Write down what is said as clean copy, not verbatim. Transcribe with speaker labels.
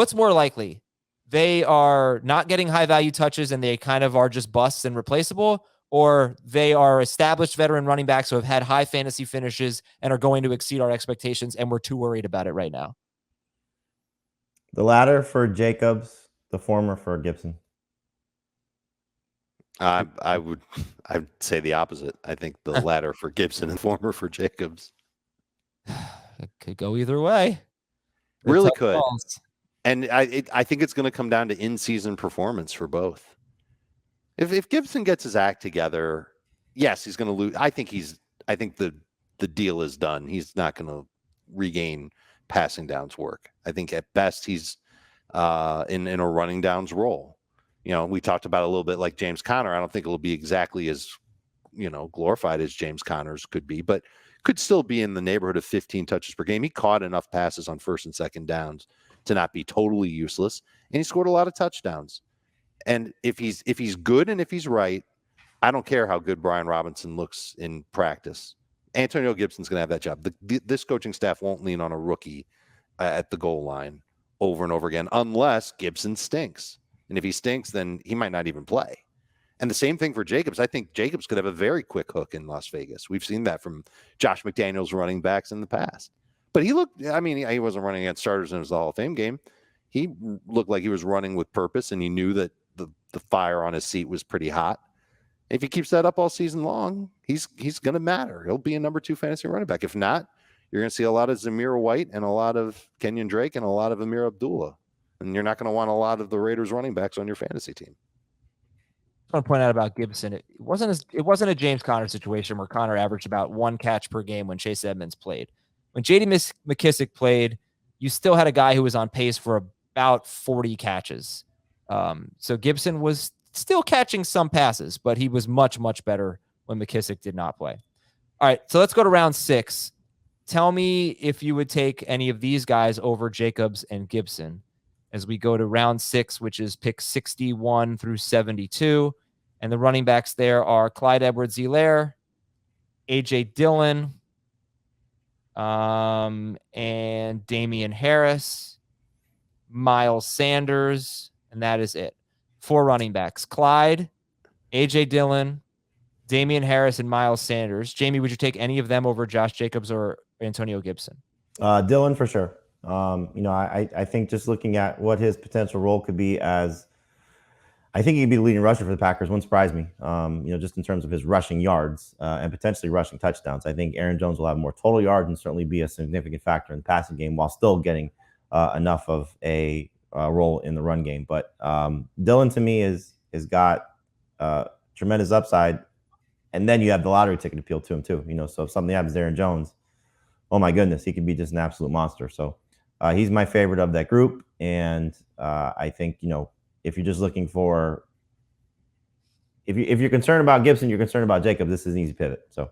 Speaker 1: what's more likely? They are not getting high value touches and they kind of are just busts and replaceable, or they are established veteran running backs who have had high fantasy finishes and are going to exceed our expectations, and we're too worried about it right now.
Speaker 2: The latter for Jacobs, the former for Gibson.
Speaker 3: I'd say the opposite. I think the latter for Gibson and former for Jacobs.
Speaker 1: It could go either way.
Speaker 3: Really could. Balls. And I think it's going to come down to in-season performance for both. If Gibson gets his act together, yes, he's going to lose. I think the deal is done. He's not going to regain passing downs work. I think at best he's in a running downs role. You know, we talked about a little bit like James Conner. I don't think it'll be exactly as, glorified as James Conner's could be, but could still be in the neighborhood of 15 touches per game. He caught enough passes on first and second downs to not be totally useless, and he scored a lot of touchdowns. And if he's good and if he's right, I don't care how good Brian Robinson looks in practice. Antonio Gibson's going to have that job. This coaching staff won't lean on a rookie at the goal line over and over again unless Gibson stinks. And if he stinks, then he might not even play. And the same thing for Jacobs. I think Jacobs could have a very quick hook in Las Vegas. We've seen that from Josh McDaniels running backs in the past. But he wasn't running against starters in his Hall of Fame game. He looked like he was running with purpose, and he knew that the fire on his seat was pretty hot. If he keeps that up all season long, he's going to matter. He'll be a number 2 fantasy running back. If not, you're going to see a lot of Zamir White and a lot of Kenyon Drake and a lot of Amir Abdullah. And you're not going to want a lot of the Raiders running backs on your fantasy team.
Speaker 1: I want to point out about Gibson. It wasn't a James Conner situation where Conner averaged about 1 catch per game when Chase Edmonds played. When J.D. McKissick played, you still had a guy who was on pace for about 40 catches. So Gibson was still catching some passes, but he was much, much better when McKissick did not play. All right, so let's go to round 6. Tell me if you would take any of these guys over Jacobs and Gibson as we go to round 6, which is pick 61 through 72. And the running backs there are Clyde Edwards-Helaire, A.J. Dillon, and Damian Harris, Miles Sanders, and that is it. 4 running backs: Clyde, A.J. Dillon, Damian Harris, and Miles Sanders. Jamie, would you take any of them over Josh Jacobs or Antonio Gibson?
Speaker 2: Dillon for sure. I think just looking at what his potential role could be I think he could be the leading rusher for the Packers. Wouldn't surprise me, just in terms of his rushing yards and potentially rushing touchdowns. I think Aaron Jones will have more total yards and certainly be a significant factor in the passing game while still getting enough of a role in the run game. But Dillon to me has got tremendous upside. And then you have the lottery ticket appeal to him too. So if something happens to Aaron Jones, oh my goodness, he could be just an absolute monster. So he's my favorite of that group. And I think, if you're just looking for, if you're concerned about Gibson, you're concerned about Jacob, this is an easy pivot. So